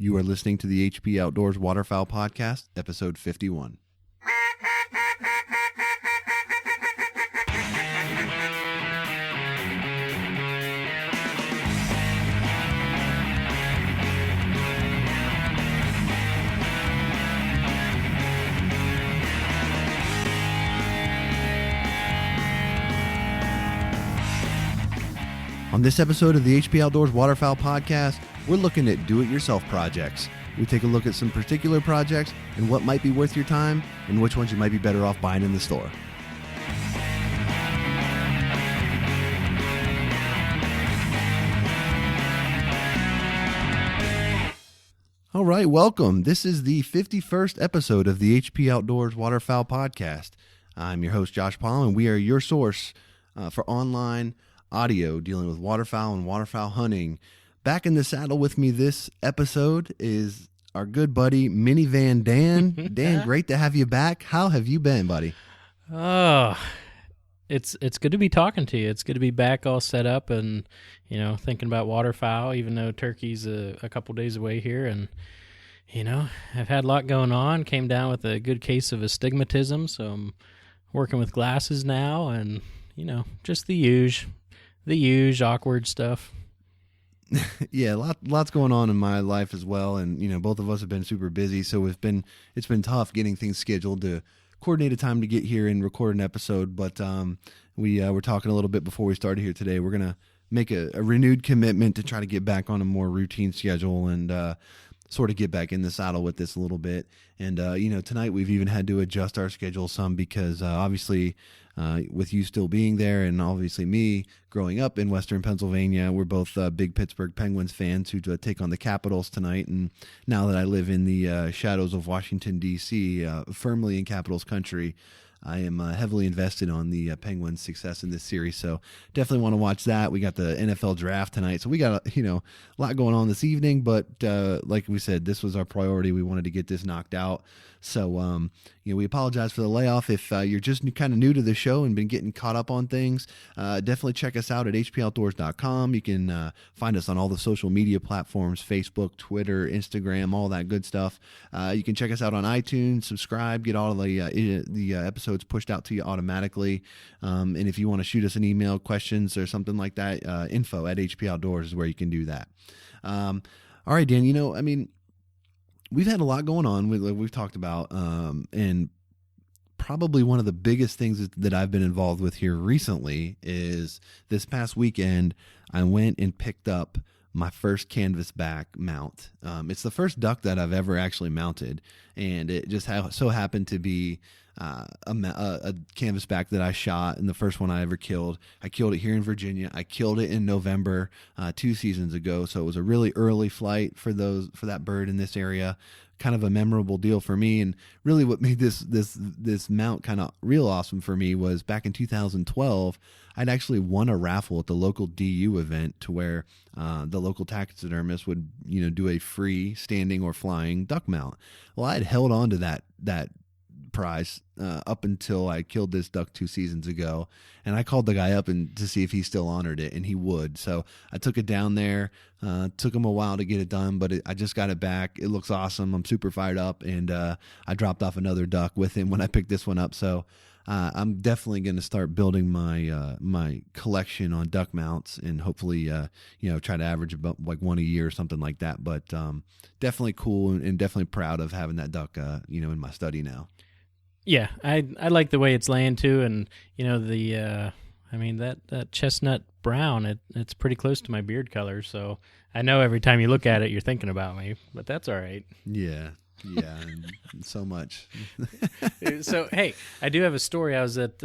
You are listening to the HP Outdoors Waterfowl Podcast, episode 51. On this episode of the HP Outdoors Waterfowl Podcast, we're looking at do-it-yourself projects. We take a look at some particular projects and what might be worth your time and which ones you might be better off buying in the store. All right, welcome. This is the 51st episode of the HP Outdoors Waterfowl Podcast. I'm your host, Josh Palm, and we are your source for online audio dealing with waterfowl and waterfowl hunting. Back in the saddle with me this episode is our good buddy Minivan Dan. Dan, great to have you back. How have you been, buddy? Oh, it's good to be talking to you. It's good to be back all set up and, thinking about waterfowl, even though turkey's a couple days away here. And, I've had a lot going on. Came down with a good case of astigmatism, so I'm working with glasses now and, just the usual awkward stuff. Yeah, lots going on in my life as well, and both of us have been super busy, so it's been tough getting things scheduled to coordinate a time to get here and record an episode. But we were talking a little bit before we started here today. We're gonna make a renewed commitment to try to get back on a more routine schedule and sort of get back in the saddle with this a little bit. And tonight we've even had to adjust our schedule some because obviously with you still being there and obviously me growing up in Western Pennsylvania, we're both big Pittsburgh Penguins fans who take on the Capitals tonight. And now that I live in the shadows of Washington, D.C., firmly in Capitals country, I am heavily invested on the Penguins' success in this series, so definitely want to watch that. We got the NFL draft tonight, so we got a lot going on this evening. But like we said, this was our priority. We wanted to get this knocked out. So we apologize for the layoff. If you're just kind of new to the show and been getting caught up on things, definitely check us out at hpoutdoors.com. You can find us on all the social media platforms: Facebook, Twitter, Instagram, all that good stuff. You can check us out on iTunes, subscribe, get all of the episodes pushed out to you automatically. And if you want to shoot us an email, questions or something like that, info at HPOutdoors is where you can do that. All right, Dan, we've had a lot going on. We've talked about, and probably one of the biggest things that I've been involved with here recently is this past weekend, I went and picked up my first canvas back mount. It's the first duck that I've ever actually mounted, and it just so happened to be a canvas back that I shot, and the first one I ever killed. I killed it here in Virginia. I killed it in November 2 seasons ago, so it was a really early flight for that bird in this area. Kind of a memorable deal for me, and really what made this mount kind of real awesome for me was back in 2012, I'd actually won a raffle at the local DU event to where the local taxidermist would do a free standing or flying duck mount. Well, I had held on to that prize up until I killed this duck 2 seasons ago, and I called the guy up to see if he still honored it, and he would. So I took it down there. Took him a while to get it done, but I just got it back. It looks awesome. I'm super fired up, and I dropped off another duck with him when I picked this one up. So I'm definitely going to start building my collection on duck mounts, and hopefully try to average about like one a year or something like that. But definitely cool, and definitely proud of having that duck in my study now. Yeah, I like the way it's laying too, and that chestnut brown, it's pretty close to my beard color, so I know every time you look at it, you're thinking about me, but that's all right. Yeah, so much. So, hey, I do have a story. I was at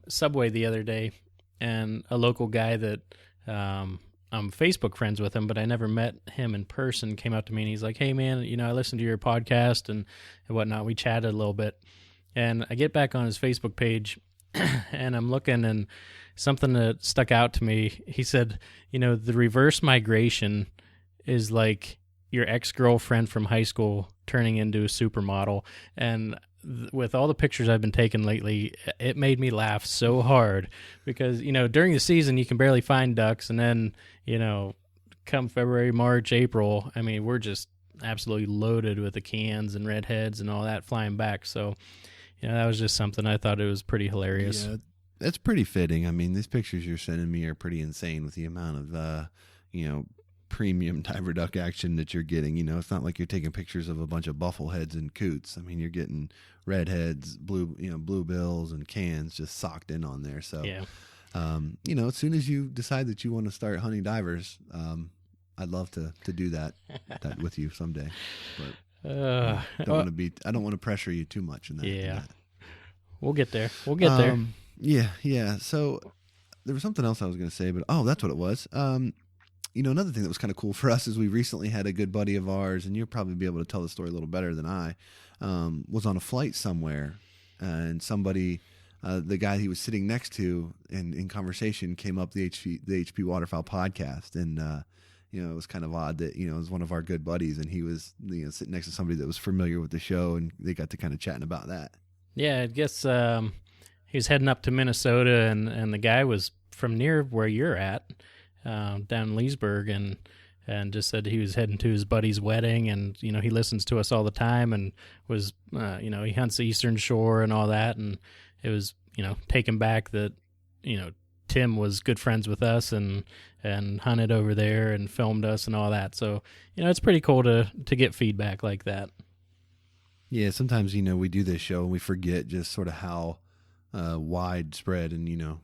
Subway the other day, and a local guy that I'm Facebook friends with him, but I never met him in person, came up to me, and he's like, hey, man, I listened to your podcast and whatnot. We chatted a little bit. And I get back on his Facebook page, and I'm looking, and something that stuck out to me. He said, the reverse migration is like your ex-girlfriend from high school turning into a supermodel. And with all the pictures I've been taking lately, it made me laugh so hard because, during the season, you can barely find ducks. And then, come February, March, April, we're just absolutely loaded with the cans and redheads and all that flying back. So, that was just something I thought it was pretty hilarious. Yeah, that's pretty fitting. I mean, these pictures you're sending me are pretty insane with the amount of, premium diver duck action that you're getting. It's not like you're taking pictures of a bunch of buffleheads and coots. I mean, you're getting redheads, bluebills, and cans just socked in on there. So, yeah. As soon as you decide that you want to start hunting divers, I'd love to do that with you someday. But I don't want to pressure you too much in that. Yeah. We'll get there. There. Yeah. So there was something else I was going to say, but that's what it was. Another thing that was kind of cool for us is we recently had a good buddy of ours, and you'll probably be able to tell the story a little better than I, was on a flight somewhere, and somebody, the guy he was sitting next to in conversation came up the HP Waterfowl podcast, and it was kind of odd that it was one of our good buddies, and he was sitting next to somebody that was familiar with the show, and they got to kind of chatting about that. Yeah, I guess he was heading up to Minnesota, and the guy was from near where you're at. Down in Leesburg, and just said he was heading to his buddy's wedding, and he listens to us all the time, and was he hunts the Eastern Shore and all that, and it was taken back that Tim was good friends with us and hunted over there and filmed us and all that. So it's pretty cool to get feedback like that. Yeah, sometimes we do this show and we forget just sort of how widespread and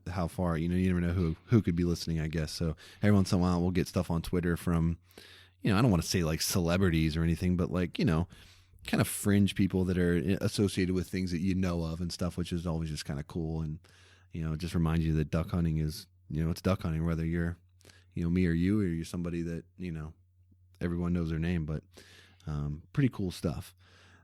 how far, you never know who could be listening, I guess. So every once in a while we'll get stuff on Twitter from, I don't want to say like celebrities or anything, but like, kind of fringe people that are associated with things that you know of and stuff, which is always just kind of cool. And, it just reminds you that duck hunting is, it's duck hunting, whether you're, me or you're somebody that, everyone knows their name, but pretty cool stuff.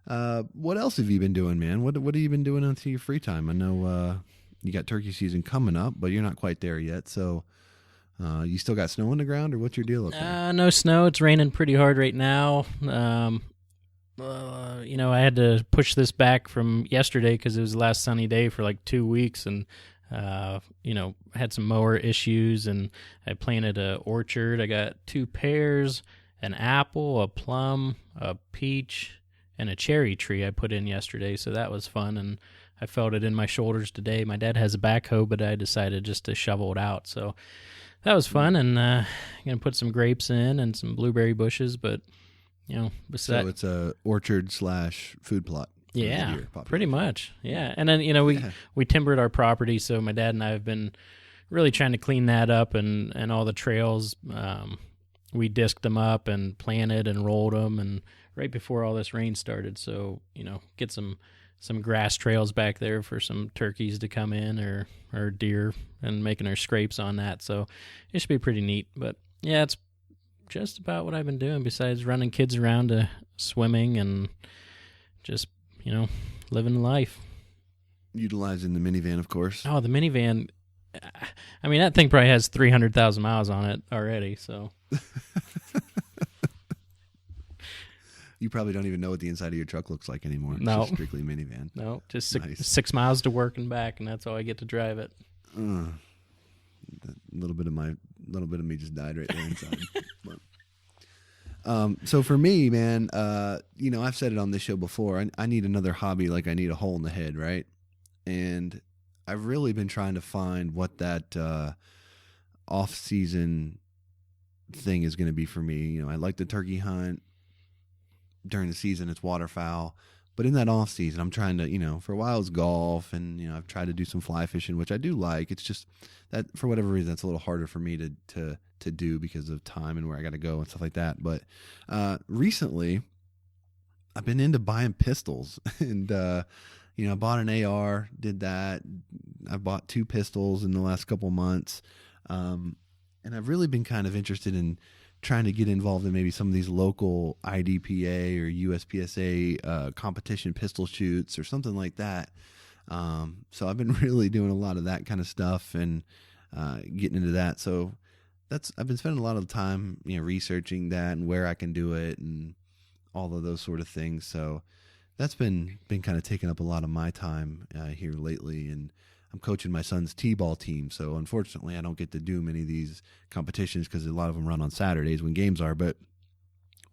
What else have you been doing, man? What have you been doing until your free time? I know, you got turkey season coming up, but you're not quite there yet. So you still got snow on the ground, or what's your deal up there? No snow. It's raining pretty hard right now. I had to push this back from yesterday because it was the last sunny day for like 2 weeks, and had some mower issues, and I planted a orchard. I got 2 pears, an apple, a plum, a peach, and a cherry tree I put in yesterday. So that was fun, and I felt it in my shoulders today. My dad has a backhoe, but I decided just to shovel it out. So that was fun, and I'm going to put some grapes in and some blueberry bushes, but, so it's a orchard / food plot. Yeah, pretty much. Yeah. And then, we timbered our property, so my dad and I have been really trying to clean that up, and all the trails, we disked them up and planted and rolled them, and right before all this rain started. So, get some grass trails back there for some turkeys to come in, or deer, and making our scrapes on that. So it should be pretty neat. But yeah, it's just about what I've been doing besides running kids around to swimming and just, living life. Utilizing the minivan, of course. Oh, the minivan. I mean, that thing probably has 300,000 miles on it already. So you probably don't even know what the inside of your truck looks like anymore. No. It's just strictly minivan. No, just 6 miles to work and back, and that's all I get to drive it. A little bit of me just died right there inside. So for me, man, I've said it on this show before. I need another hobby, like I need a hole in the head, right? And I've really been trying to find what that off-season thing is going to be for me. I like the turkey hunt. During the season, it's waterfowl. But in that off season, I'm trying to, for a while it's golf, and, I've tried to do some fly fishing, which I do like. It's just that for whatever reason, that's a little harder for me to do because of time and where I got to go and stuff like that. But recently, I've been into buying pistols, and, I bought an AR, did that. I bought 2 pistols in the last couple months. And I've really been kind of interested in trying to get involved in maybe some of these local IDPA or USPSA competition pistol shoots or something like that. So I've been really doing a lot of that kind of stuff and getting into that. So I've been spending a lot of time, researching that and where I can do it and all of those sort of things. So that's been kind of taking up a lot of my time here lately. And I'm coaching my son's t-ball team, so unfortunately I don't get to do many of these competitions because a lot of them run on Saturdays when games are. But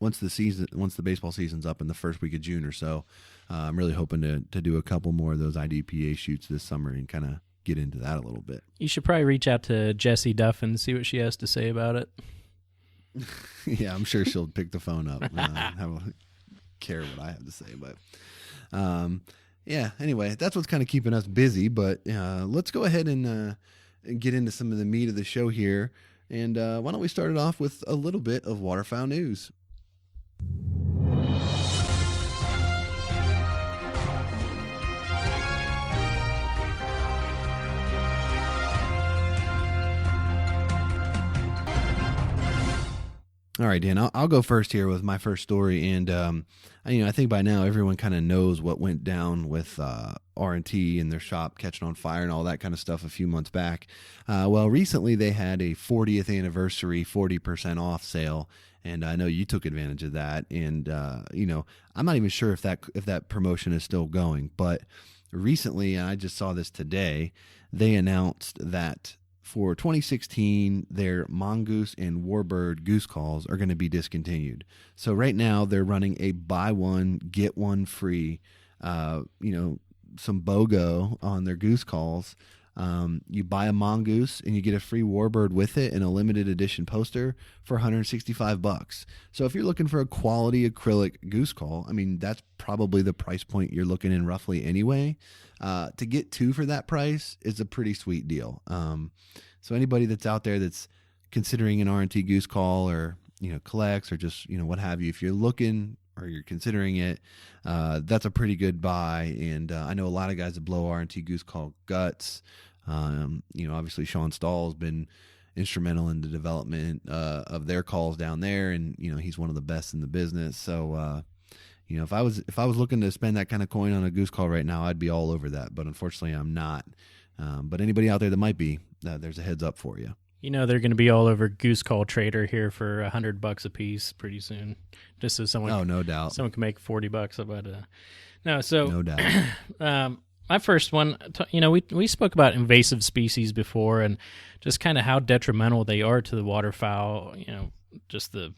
once the baseball season's up in the first week of June or so, I'm really hoping to do a couple more of those IDPA shoots this summer and kind of get into that a little bit. You should probably reach out to Jessie Duff and see what she has to say about it. Yeah, I'm sure she'll pick the phone up. Care what I have to say, but yeah. Anyway, that's what's kind of keeping us busy. But let's go ahead and get into some of the meat of the show here. And why don't we start it off with a little bit of waterfowl news? All right, Dan, I'll go first here with my first story. And, I think by now everyone kind of knows what went down with RNT and their shop catching on fire and all that kind of stuff a few months back. Well, recently they had a 40th anniversary 40% off sale. And I know you took advantage of that. And, I'm not even sure if that promotion is still going. But recently, and I just saw this today, they announced that for 2016, their mongoose and warbird goose calls are going to be discontinued. So right now they're running a buy one, get one free, some BOGO on their goose calls. You buy a mongoose and you get a free warbird with it and a limited edition poster for $165. So if you're looking for a quality acrylic goose call, I mean, that's probably the price point you're looking in roughly anyway. To get two for that price is a pretty sweet deal. So anybody that's out there that's considering an RNT goose call or, collects or just, what have you, if you're looking or you're considering it, that's a pretty good buy. And I know a lot of guys that blow RNT goose call guts. Obviously Sean Stahl's been instrumental in the development of their calls down there, and he's one of the best in the business. So if I was looking to spend that kind of coin on a goose call right now, I'd be all over that. But unfortunately, I'm not. But anybody out there that might be, there's a heads up for you. They're going to be all over Goose Call Trader here for $100 a piece pretty soon, just so someone. Oh, no doubt. Someone can make $40 about it. No, so no doubt. My first one, we spoke about invasive species before and just kind of how detrimental they are to the waterfowl. Just the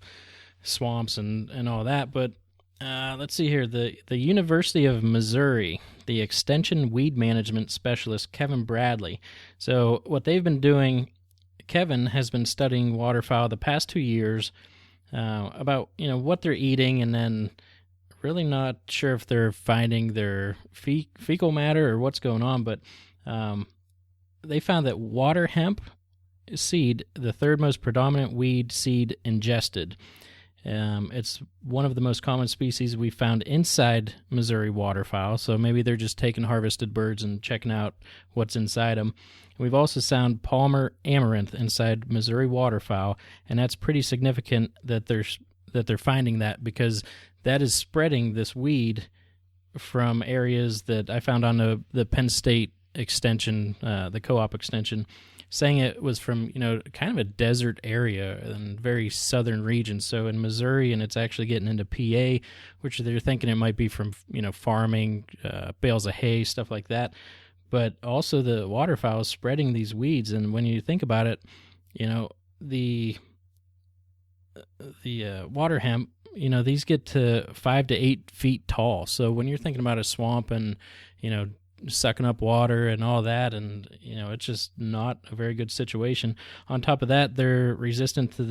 swamps and all that. But let's see here. The University of Missouri, the Extension Weed Management Specialist Kevin Bradley. So what they've been doing. Kevin has been studying waterfowl the past 2 years about what they're eating, and then really not sure if they're finding their fecal matter or what's going on. But they found that water hemp seed, the third most predominant weed seed ingested. It's one of the most common species we found inside Missouri waterfowl. So maybe they're just taking harvested birds and checking out what's inside them. We've also found Palmer amaranth inside Missouri waterfowl, and that's pretty significant that they're finding that, because that is spreading this weed from areas that I found on the Penn State extension, the co-op extension, saying it was from kind of a desert area and very southern region. So in Missouri, and it's actually getting into PA, which they're thinking it might be from farming, bales of hay, stuff like that. But also the waterfowl is spreading these weeds, and when you think about it, the water hemp, these get to 5 to 8 feet tall. So when you're thinking about a swamp and sucking up water and all that, and it's just not a very good situation. On top of that, they're resistant to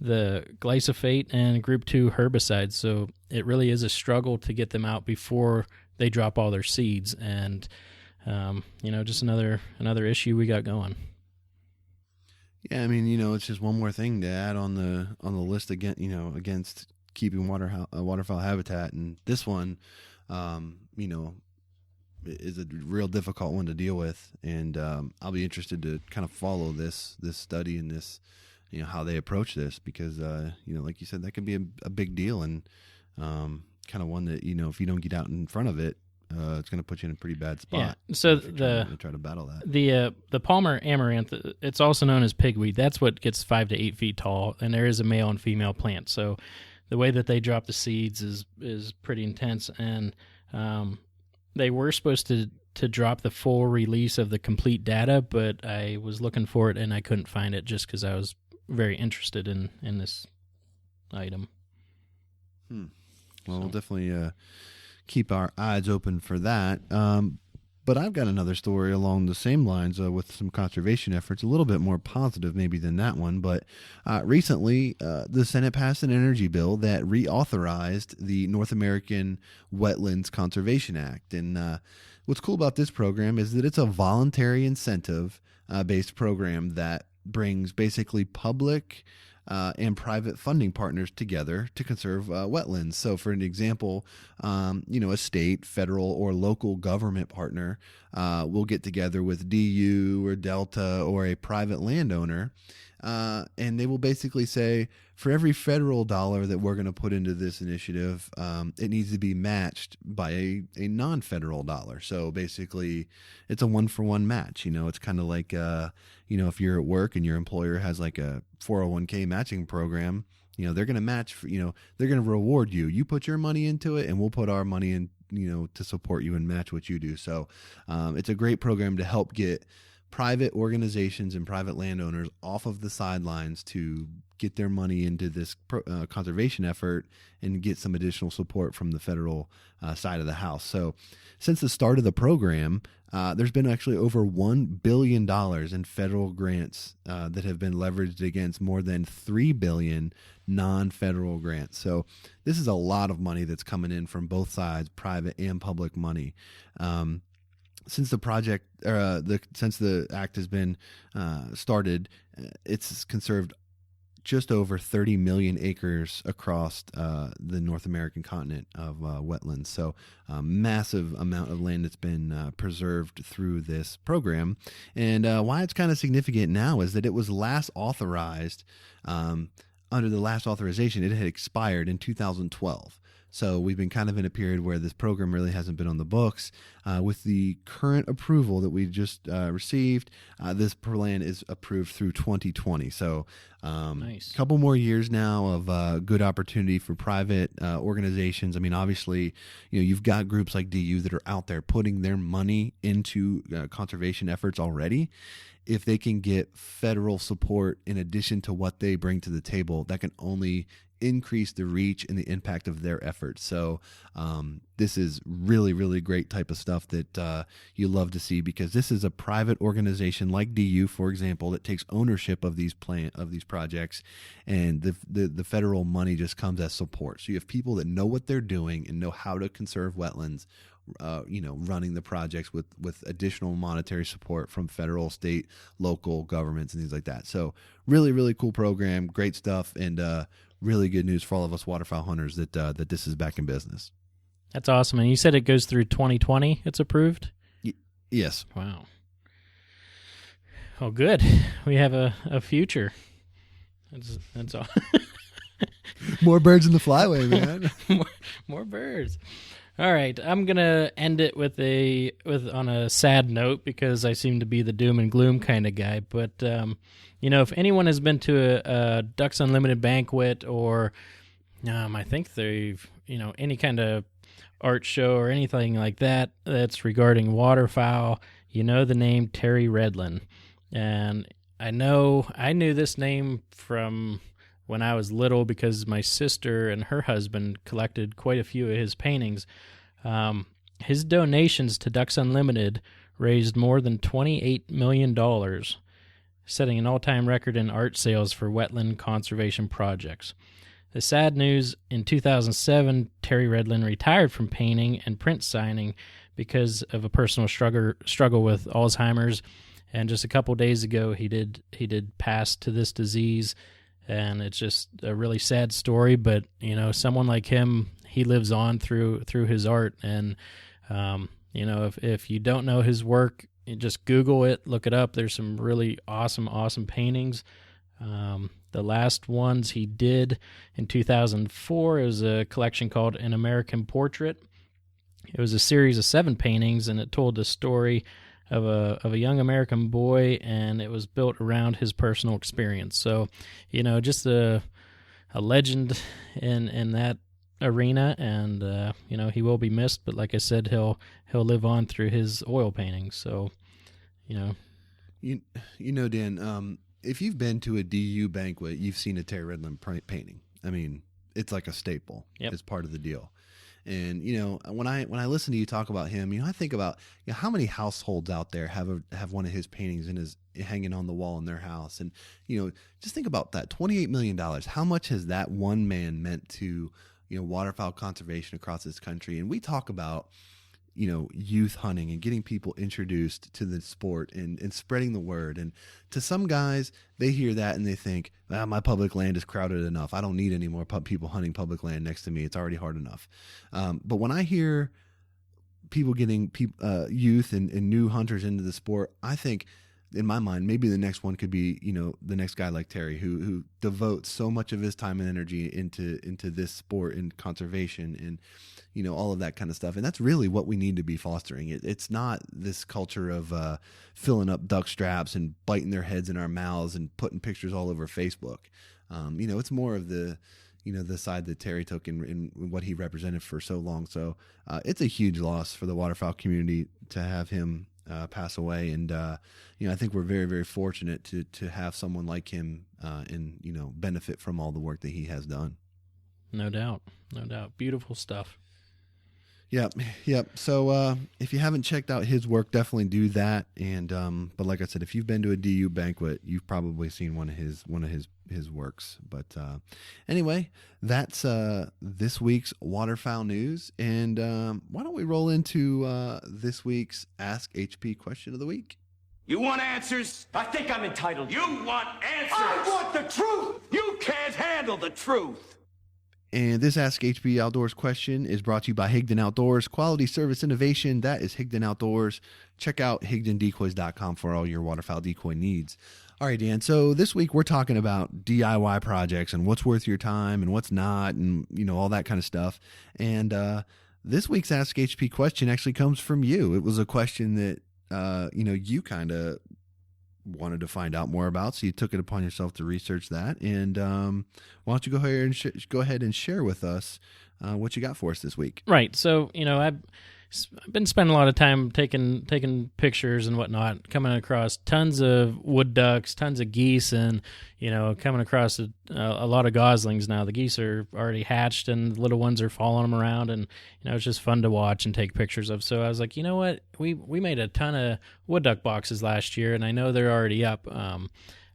the glyphosate and group 2 herbicides. So it really is a struggle to get them out before they drop all their seeds, and just another issue we got going. Yeah, I mean, it's just one more thing to add on the list again, against keeping waterfowl habitat, and this one, is a real difficult one to deal with, and I'll be interested to kind of follow this study and this, how they approach this, because like you said, that could be a big deal, and kind of one that if you don't get out in front of it, it's going to put you in a pretty bad spot. Yeah. So try to battle that. The Palmer amaranth, it's also known as pigweed. That's what gets 5 to 8 feet tall, and there is a male and female plant. So the way that they drop the seeds is pretty intense, and they were supposed to drop the full release of the complete data, but I was looking for it and I couldn't find it just because I was very interested in this item. Well, we'll definitely keep our eyes open for that. But I've got another story along the same lines with some conservation efforts, a little bit more positive maybe than that one. But recently, the Senate passed an energy bill that reauthorized the North American Wetlands Conservation Act. And what's cool about this program is that it's a voluntary incentive-based program that brings basically public and private funding partners together to conserve wetlands. So, for an example, a state, federal, or local government partner will get together with DU or Delta or a private landowner, and they will basically say, for every federal dollar that we're going to put into this initiative, it needs to be matched by a non-federal dollar. So basically, it's a one-for-one match. It's kind of like, if you're at work and your employer has like a 401k matching program, they're going to match, they're going to reward you. You put your money into it and we'll put our money in, to support you and match what you do. So it's a great program to help get private organizations and private landowners off of the sidelines to get their money into this conservation effort and get some additional support from the federal side of the house. So since the start of the program, there's been actually over $1 billion in federal grants that have been leveraged against more than $3 billion non-federal grants. So this is a lot of money that's coming in from both sides, private and public money. Since the project, since the act has been started, it's conserved just over 30 million acres across the North American continent of wetlands. So massive amount of land that's been preserved through this program. And why it's kind of significant now is that it was last authorized, under the last authorization, it had expired in 2012. So we've been kind of in a period where this program really hasn't been on the books. With the current approval that we just received, this plan is approved through 2020. So nice. A couple more years now of good opportunity for private organizations. I mean, obviously, you've got groups like DU that are out there putting their money into conservation efforts already. If they can get federal support in addition to what they bring to the table, that can only increase the reach and the impact of their efforts. So this is really, really great type of stuff that you love to see, because this is a private organization like DU, for example, that takes ownership of these projects, and the federal money just comes as support. So you have people that know what they're doing and know how to conserve wetlands, running the projects with additional monetary support from federal, state, local governments and things like that. So really, really cool program, great stuff, and really good news for all of us waterfowl hunters that this is back in business. That's awesome. And you said it goes through 2020, it's approved? Yes. Wow. Oh, good. We have a future. That's all. More birds in the flyway, man. more birds. All right, I'm gonna end it with on a sad note, because I seem to be the doom and gloom kind of guy. But if anyone has been to a Ducks Unlimited banquet, or I think they've any kind of art show or anything like that that's regarding waterfowl, the name Teri Redland, and I knew this name from when I was little, because my sister and her husband collected quite a few of his paintings. His donations to Ducks Unlimited raised more than $28 million, setting an all-time record in art sales for wetland conservation projects. The sad news, in 2007, Teri Redland retired from painting and print signing because of a personal struggle with Alzheimer's, and just a couple days ago he did pass to this disease. And it's just a really sad story, but someone like him, he lives on through his art. And if you don't know his work, you just Google it, look it up. There's some really awesome paintings. The last ones he did in 2004, it was a collection called An American Portrait. It was a series of 7 paintings, and it told the story of a young American boy, and it was built around his personal experience. So, just a legend in that arena, and he will be missed. But like I said, he'll live on through his oil paintings. So, Dan, if you've been to a DU banquet, you've seen a Teri Redland painting. I mean, it's like a staple. Yep. It's part of the deal. And when I listen to you talk about him, I think about how many households out there have one of his paintings hanging on the wall in their house, and just think about that $28 million. How much has that one man meant to waterfowl conservation across this country? And we talk about youth hunting and getting people introduced to the sport and spreading the word. And to some guys, they hear that and they think, my public land is crowded enough. I don't need any more people hunting public land next to me. It's already hard enough. But when I hear people getting youth and new hunters into the sport, I think in my mind, maybe the next one could be, the next guy like Teri, who devotes so much of his time and energy into this sport and conservation and, all of that kind of stuff. And that's really what we need to be fostering. It's not this culture of filling up duck straps and biting their heads in our mouths and putting pictures all over Facebook. It's more of the side that Teri took in what he represented for so long. So it's a huge loss for the waterfowl community to have him pass away. And, I think we're very, very fortunate to have someone like him and benefit from all the work that he has done. No doubt. Beautiful stuff. Yep. So if you haven't checked out his work, definitely do that. And but like I said, if you've been to a DU banquet, you've probably seen one of his works. But anyway, that's this week's waterfowl news. And why don't we roll into this week's Ask HP question of the week? You want answers? I think I'm entitled. You want answers? I want the truth. You can't handle the truth. And this Ask HB Outdoors question is brought to you by Higdon Outdoors. Quality service innovation, that is Higdon Outdoors. Check out HigdonDecoys.com for all your waterfowl decoy needs. All right, Dan, so this week we're talking about DIY projects and what's worth your time and what's not and, all that kind of stuff. And this week's Ask HP question actually comes from you. It was a question that, you kind of wanted to find out more about, so you took it upon yourself to research that. And why don't you go ahead and share with us what you got for us this week? Right. So I've been spending a lot of time taking pictures and whatnot, coming across tons of wood ducks, tons of geese, and coming across a lot of goslings now. The geese are already hatched, and the little ones are following them around, and it's just fun to watch and take pictures of. So I was like, what, we made a ton of wood duck boxes last year, and I know they're already up.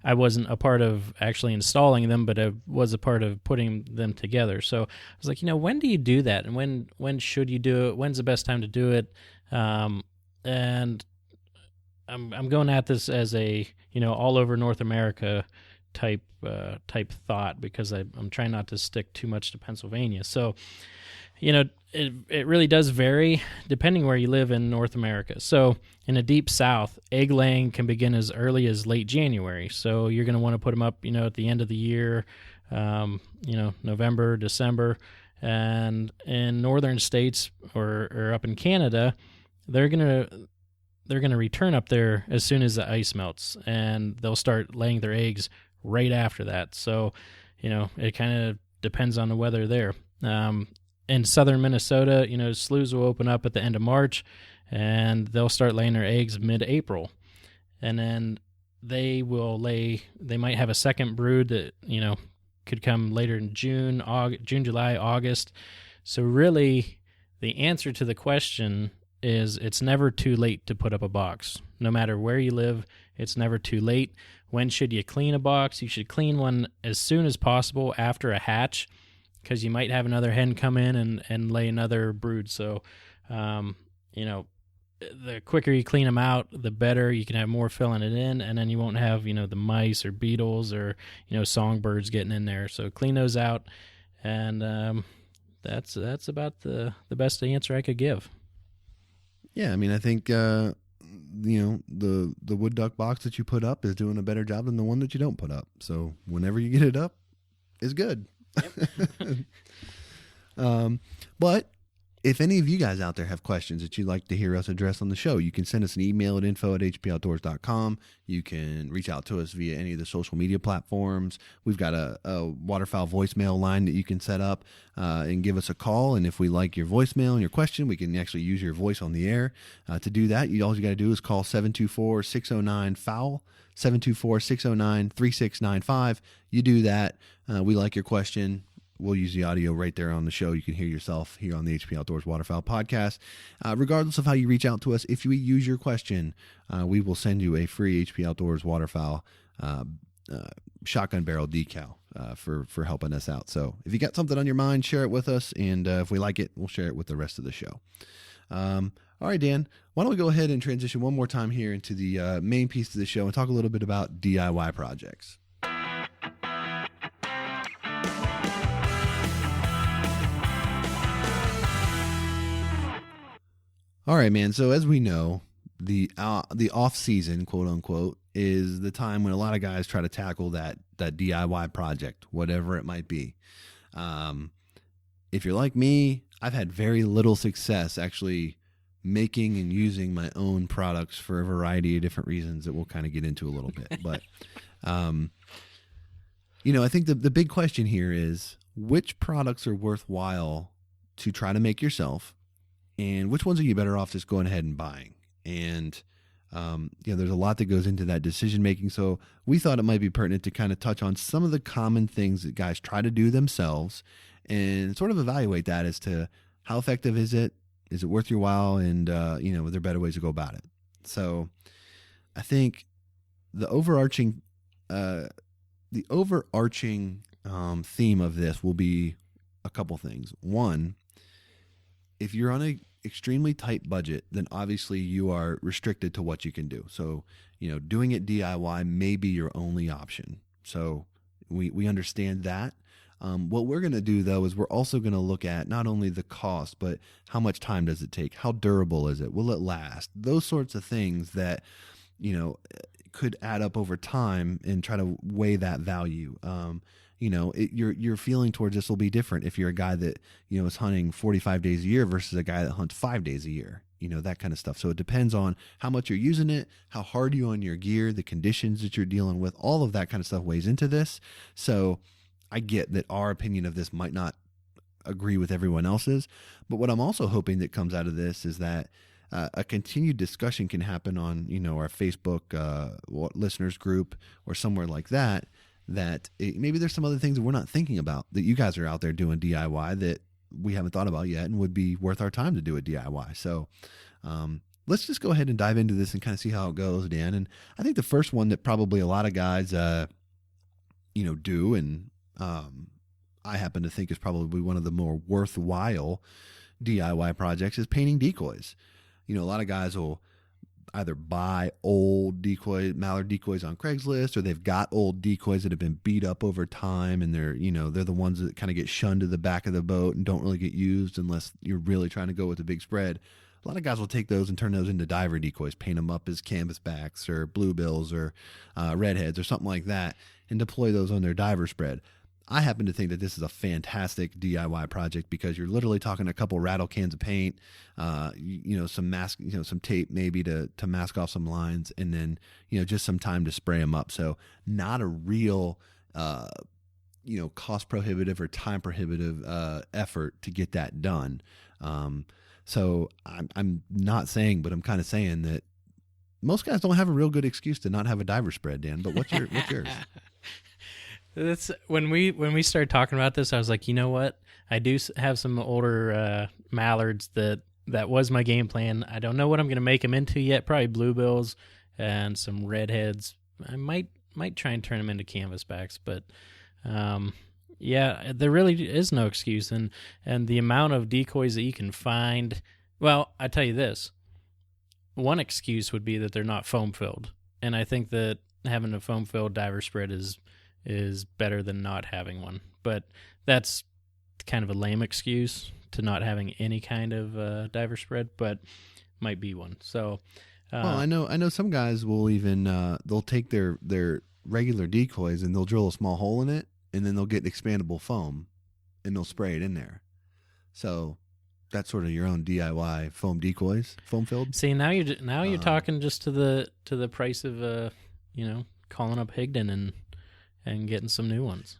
I wasn't a part of actually installing them, but I was a part of putting them together. So I was like, when do you do that? And when should you do it? When's the best time to do it? And I'm going at this as a, all over North America type thought, because I'm trying not to stick too much to Pennsylvania. So, it really does vary depending where you live in North America. So in the deep south, egg laying can begin as early as late January. So you're going to want to put them up, at the end of the year, November, December. And in northern states or up in Canada, they're going to return up there as soon as the ice melts, and they'll start laying their eggs right after that. So, it kind of depends on the weather there. In southern Minnesota, sloughs will open up at the end of March, and they'll start laying their eggs mid-April. And then they might have a second brood that, could come later in June, July, August. So really, the answer to the question is it's never too late to put up a box. No matter where you live, it's never too late. When should you clean a box? You should clean one as soon as possible after a hatch, because you might have another hen come in and lay another brood. So, the quicker you clean them out, the better. You can have more filling it in, and then you won't have, the mice or beetles or, songbirds getting in there. So clean those out, and that's about the best answer I could give. Yeah, I mean, I think, the wood duck box that you put up is doing a better job than the one that you don't put up. So whenever you get it up, it's good. Yep. But if any of you guys out there have questions that you'd like to hear us address on the show, you can send us an email at info@hpoutdoors.com. You can reach out to us via any of the social media platforms. We've got a waterfowl voicemail line that you can set up and give us a call. And if we like your voicemail and your question, we can actually use your voice on the air. To do that, all you got to do is call 724-609-FOWL, 724-609-3695. You do that. We like your question. we'll use the audio right there on the show. You can hear yourself here on the HP Outdoors Waterfowl podcast. Regardless of how you reach out to us, if we use your question, we will send you a free HP Outdoors Waterfowl shotgun barrel decal for helping us out. So if you got something on your mind, share it with us, and if we like it, we'll share it with the rest of the show. All right, Dan, why don't we go ahead and transition one more time here into the main piece of the show and talk a little bit about DIY projects. All right, man. So as we know, the off season, quote unquote, is the time when a lot of guys try to tackle that DIY project, whatever it might be. If you're like me, I've had very little success actually making and using my own products for a variety of different reasons that we'll kind of get into a little bit. But, I think the big question here is which products are worthwhile to try to make yourself, and which ones are you better off just going ahead and buying? And, there's a lot that goes into that decision making. So we thought it might be pertinent to kind of touch on some of the common things that guys try to do themselves and sort of evaluate that as to how effective is it? Is it worth your while? And, are there better ways to go about it? So I think the overarching theme of this will be a couple things. One, if you're on a extremely tight budget, then obviously you are restricted to what you can do. So, doing it DIY may be your only option. So we understand that. What we're going to do, though, is we're also going to look at not only the cost, but how much time does it take? How durable is it? Will it last? Those sorts of things that, could add up over time, and try to weigh that value. Your feeling towards this will be different if you're a guy that, is hunting 45 days a year versus a guy that hunts 5 days a year, that kind of stuff. So it depends on how much you're using it, how hard you on your gear, the conditions that you're dealing with, all of that kind of stuff weighs into this. So I get that our opinion of this might not agree with everyone else's, but what I'm also hoping that comes out of this is that a continued discussion can happen on, our Facebook listeners group or somewhere like that, maybe there's some other things that we're not thinking about that you guys are out there doing DIY that we haven't thought about yet and would be worth our time to do a DIY. So let's just go ahead and dive into this and kind of see how it goes, Dan. And I think the first one that probably a lot of guys, do, and I happen to think is probably one of the more worthwhile DIY projects, is painting decoys. A lot of guys will either buy old mallard decoys on Craigslist, or they've got old decoys that have been beat up over time, and they're the ones that kind of get shunned to the back of the boat and don't really get used unless you're really trying to go with a big spread. A lot of guys will take those and turn those into diver decoys, paint them up as canvasbacks or bluebills or redheads or something like that, and deploy those on their diver spread. I happen to think that this is a fantastic DIY project because you're literally talking a couple rattle cans of paint, some mask, some tape maybe to mask off some lines, and then, just some time to spray them up. So not a real, cost prohibitive or time prohibitive effort to get that done. So I'm not saying, but I'm kind of saying that most guys don't have a real good excuse to not have a diver spread, Dan. But what's yours? That's when we started talking about this, I was like, you know what? I do have some older mallards that was my game plan. I don't know what I'm going to make them into yet. Probably bluebills and some redheads. I might try and turn them into canvasbacks, but there really is no excuse. And the amount of decoys that you can find, well, I tell you this. One excuse would be that they're not foam filled, and I think that having a foam filled diver spread is better than not having one. But that's kind of a lame excuse to not having any kind of diver spread, but might be one. So, well, I know some guys will even they'll take their regular decoys and they'll drill a small hole in it, and then they'll get expandable foam and they'll spray it in there. So that's sort of your own DIY foam decoys, foam filled. See, now you're talking just to the price of calling up Higdon and getting some new ones.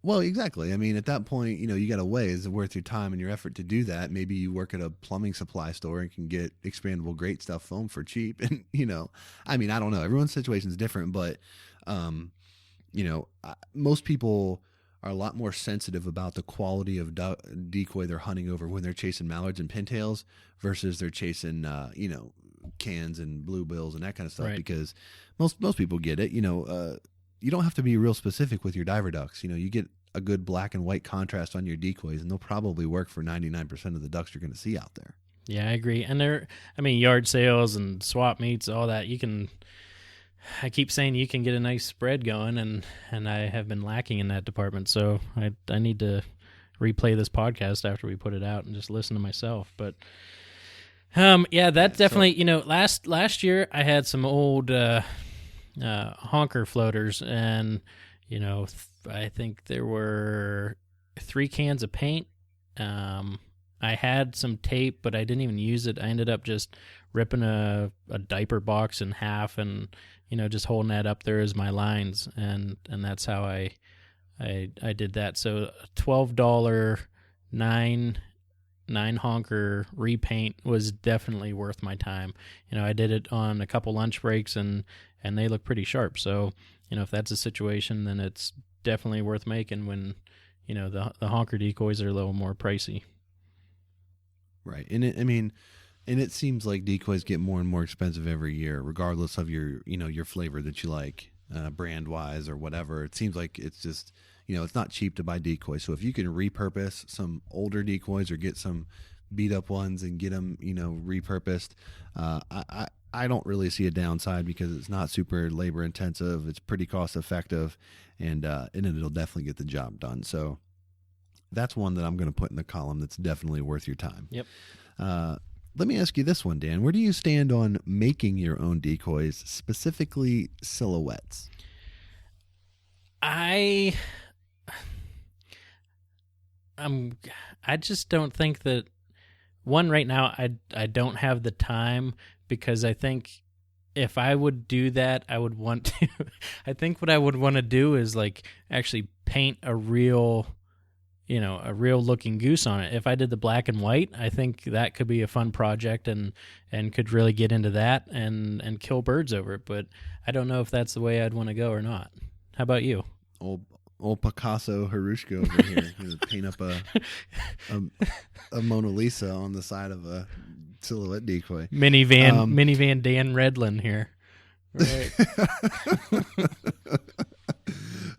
Well, exactly. I mean, at that point, you got to weigh, is it worth your time and your effort to do that? Maybe you work at a plumbing supply store and can get expandable great stuff foam for cheap. And, I mean, I don't know. Everyone's situation is different, but, most people are a lot more sensitive about the quality of decoy they're hunting over when they're chasing mallards and pintails versus they're chasing, cans and bluebills and that kind of stuff. Right. Because most people get it. You don't have to be real specific with your diver ducks. You get a good black and white contrast on your decoys, and they'll probably work for 99% of the ducks you're going to see out there. Yeah, I agree. And yard sales and swap meets, all that, I keep saying you can get a nice spread going, and I have been lacking in that department. So I need to replay this podcast after we put it out and just listen to myself. But definitely, last year I had some old honker floaters, and I think there were 3 cans of paint. I had some tape, but I didn't even use it. I ended up just ripping a diaper box in half and, just holding that up there as my lines. And that's how I did that. So $12 9 honker repaint was definitely worth my time. I did it on a couple lunch breaks and they look pretty sharp. So, if that's a situation, then it's definitely worth making when, the honker decoys are a little more pricey. Right. And it seems like decoys get more and more expensive every year, regardless of your flavor that you like, brand wise or whatever. It seems like it's just, it's not cheap to buy decoys. So if you can repurpose some older decoys or get some beat up ones and get them, repurposed, I don't really see a downside because it's not super labor intensive. It's pretty cost effective, and it'll definitely get the job done. So that's one that I'm going to put in the column that's definitely worth your time. Yep. Let me ask you this one, Dan. Where do you stand on making your own decoys, specifically silhouettes? I just don't think that, one, right now I don't have the time, because I think if I would do that, I would want to I think what I would want to do is like actually paint a real looking goose on it. If I did the black and white, I think that could be a fun project and could really get into that and kill birds over it. But I don't know if that's the way I'd want to go or not. How about you? Old Picasso Harushka over here. Paint up a Mona Lisa on the side of a silhouette decoy. Minivan Dan Redland here. Right.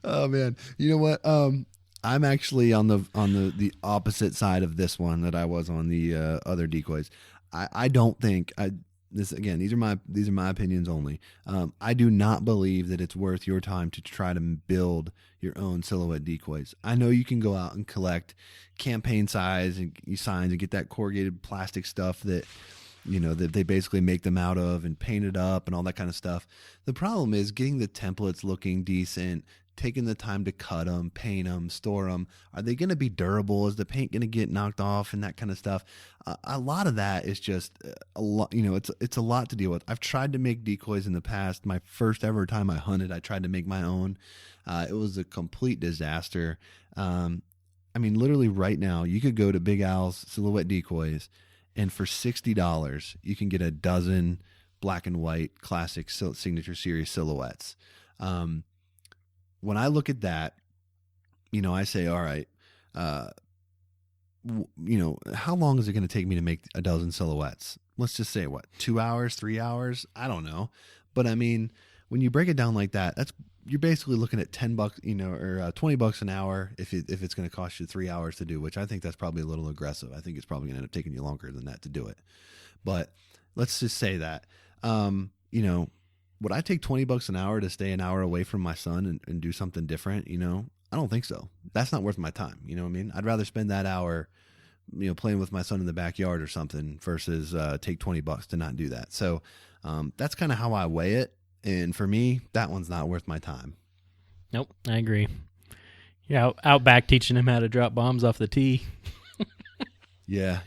Oh man, you know what? I'm actually on the opposite side of this one that I was on the other decoys. I don't think these are my opinions only. I do not believe that it's worth your time to try to build your own silhouette decoys. I know you can go out and collect campaign size and signs and get that corrugated plastic stuff that that they basically make them out of and paint it up and all that kind of stuff. The problem is getting the templates looking decent, taking the time to cut them, paint them, store them. Are they going to be durable? Is the paint going to get knocked off and that kind of stuff? A lot of that is just a lot. It's a lot to deal with. I've tried to make decoys in the past. My first ever time I hunted, I tried to make my own. It was a complete disaster. Literally right now, you could go to Big Al's Silhouette Decoys, and for $60, you can get a dozen black and white classic signature series silhouettes. When I look at that, I say, all right, how long is it going to take me to make a dozen silhouettes? Let's just say 2 hours, 3 hours? I don't know. But when you break it down like that, you're basically looking at $10, or $20 an hour if it's going to cost you 3 hours to do, which I think that's probably a little aggressive. I think it's probably going to end up taking you longer than that to do it. But let's just say that, would I take $20 an hour to stay an hour away from my son and do something different? I don't think so. That's not worth my time. You know what I mean? I'd rather spend that hour, playing with my son in the backyard or something versus take $20 to not do that. So that's kind of how I weigh it. And for me, that one's not worth my time. Nope, I agree. Yeah, out back teaching him how to drop bombs off the tee. Yeah.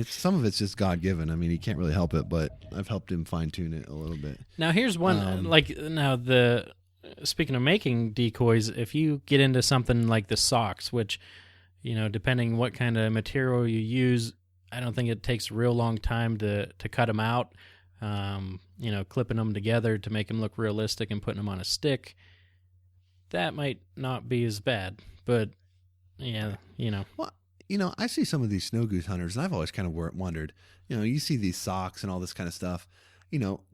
Some of it's just God given. He can't really help it, but I've helped him fine tune it a little bit. Now here's one speaking of making decoys, if you get into something like the socks, which depending what kind of material you use, I don't think it takes a real long time to cut them out. Clipping them together to make them look realistic and putting them on a stick that might not be as bad. But yeah, Well, I see some of these snow goose hunters, and I've always kind of wondered, you see these socks and all this kind of stuff.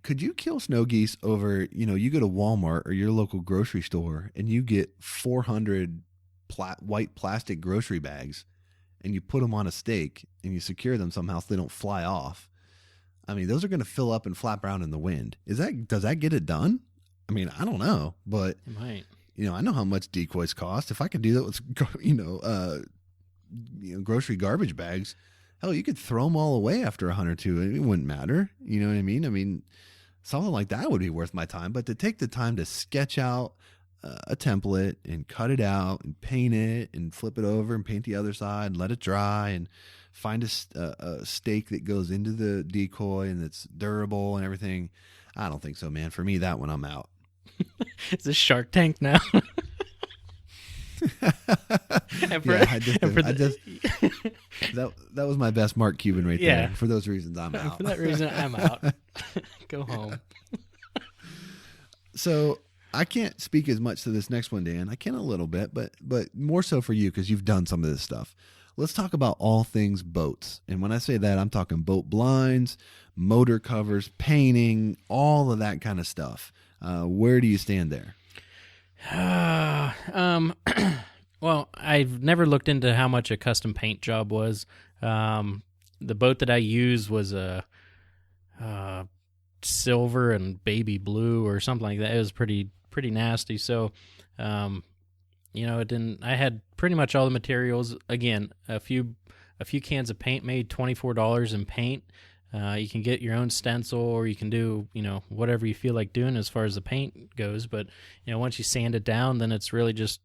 Could you kill snow geese over, you go to Walmart or your local grocery store and you get 400 white plastic grocery bags and you put them on a stake and you secure them somehow so they don't fly off. I mean, those are going to fill up and flap around in the wind. Does that get it done? I mean, I don't know, but it might. I know how much decoys cost. If I could do that with, grocery garbage bags, hell, you could throw them all away after a hunt or two. It wouldn't matter. You know what I mean? I mean, something like that would be worth my time. But to take the time to sketch out a template and cut it out and paint it and flip it over and paint the other side and let it dry and find a stake that goes into the decoy and that's durable and everything, I don't think so, man. For me, that one, I'm out. Is this Shark Tank now? That was my best Mark Cuban right there. For those reasons, I'm out. For that reason, I'm out. Go home. So I can't speak as much to this next one, Dan. I can a little bit, but more so for you because you've done some of this stuff. Let's talk about all things boats. And when I say that, I'm talking boat blinds, motor covers, painting, all of that kind of stuff. Where do you stand there? Well, I've never looked into how much a custom paint job was. The boat that I used was a silver and baby blue or something like that. It was pretty nasty. So, it didn't. I had pretty much all the materials. Again, a few cans of paint made $24 in paint. You can get your own stencil, or you can do, whatever you feel like doing as far as the paint goes. But, once you sand it down, then it's really just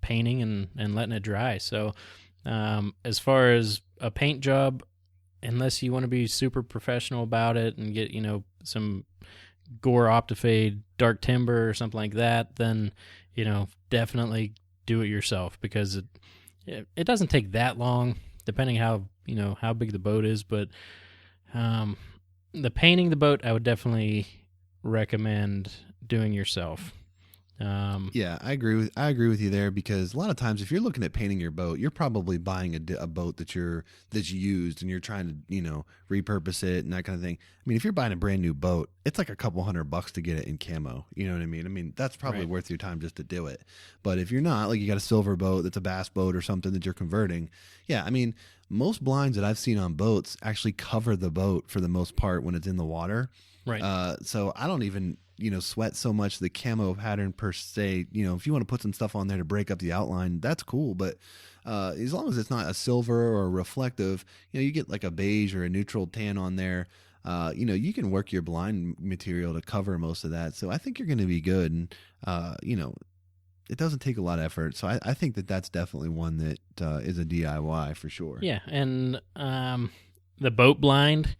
painting and letting it dry. So, as far as a paint job, unless you want to be super professional about it and get, some Gore Optifade dark timber or something like that, then, definitely do it yourself, because it doesn't take that long, depending how big the boat is. But the painting the boat, I would definitely recommend doing yourself. Yeah, I agree with you there, because a lot of times if you're looking at painting your boat, you're probably buying a boat that's used and you're trying to, repurpose it and that kind of thing. I mean, if you're buying a brand new boat, it's like a couple $100 to get it in camo. You know what I mean? I mean, that's probably worth your time just to do it. But if you're not, like you got a silver boat that's a bass boat or something that you're converting, yeah, I mean, most blinds that I've seen on boats actually cover the boat for the most part when it's in the water. Right. So I don't even, sweat so much the camo pattern per se. If you want to put some stuff on there to break up the outline, that's cool. But as long as it's not a silver or a reflective, you get like a beige or a neutral tan on there. You can work your blind material to cover most of that. So I think you're going to be good. And, it doesn't take a lot of effort. So I think that that's definitely one that is a DIY for sure. Yeah. And the boat blind,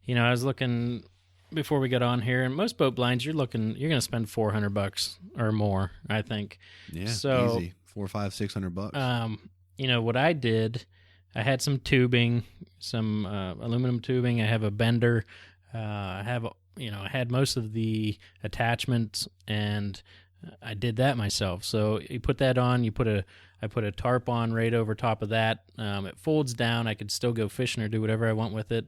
I was looking before we got on here, and most boat blinds, you're going to spend $400 or more, I think. Yeah. So easy. $400, $500, $600. What I did, I had some tubing, some aluminum tubing. I have a bender. I had most of the attachments, and I did that myself. So you put that on, I put a tarp on right over top of that. It folds down. I could still go fishing or do whatever I want with it.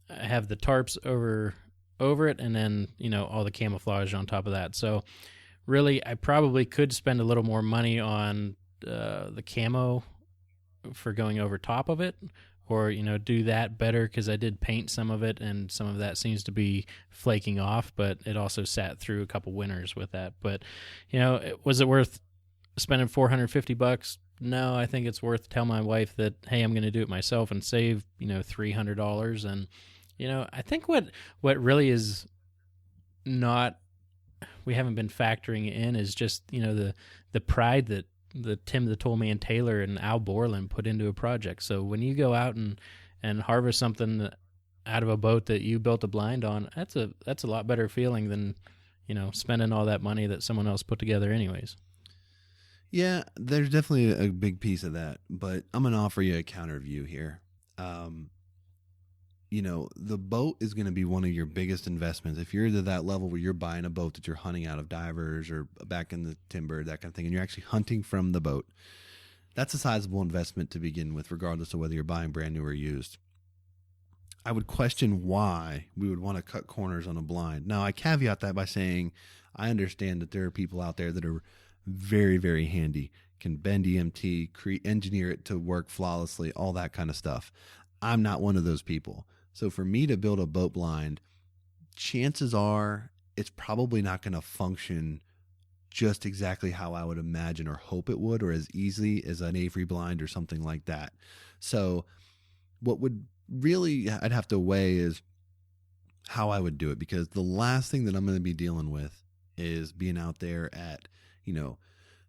I have the tarps over it, and then, all the camouflage on top of that. So really, I probably could spend a little more money on the camo for going over top of it, or, do that better, because I did paint some of it, and some of that seems to be flaking off, but it also sat through a couple winters with that. But, was it worth spending $450? No, I think it's worth telling my wife that, hey, I'm going to do it myself and save, $300. And, I think what really is not, we haven't been factoring in is just, the pride that the Tim the Tollman Taylor and Al Borland put into a project. So when you go out and harvest something out of a boat that you built a blind on, that's a lot better feeling than, spending all that money that someone else put together anyways. Yeah, there's definitely a big piece of that, but I'm going to offer you a counter view here. the boat is going to be one of your biggest investments. If you're to that level where you're buying a boat that you're hunting out of divers or back in the timber, that kind of thing, and you're actually hunting from the boat, that's a sizable investment to begin with, regardless of whether you're buying brand new or used. I would question why we would want to cut corners on a blind. Now, I caveat that by saying I understand that there are people out there that are very, very handy, can bend EMT, engineer it to work flawlessly, all that kind of stuff. I'm not one of those people. So for me to build a boat blind, chances are it's probably not going to function just exactly how I would imagine or hope it would, or as easily as an Avery blind or something like that. So what would really I'd have to weigh is how I would do it, because the last thing that I'm going to be dealing with is being out there at,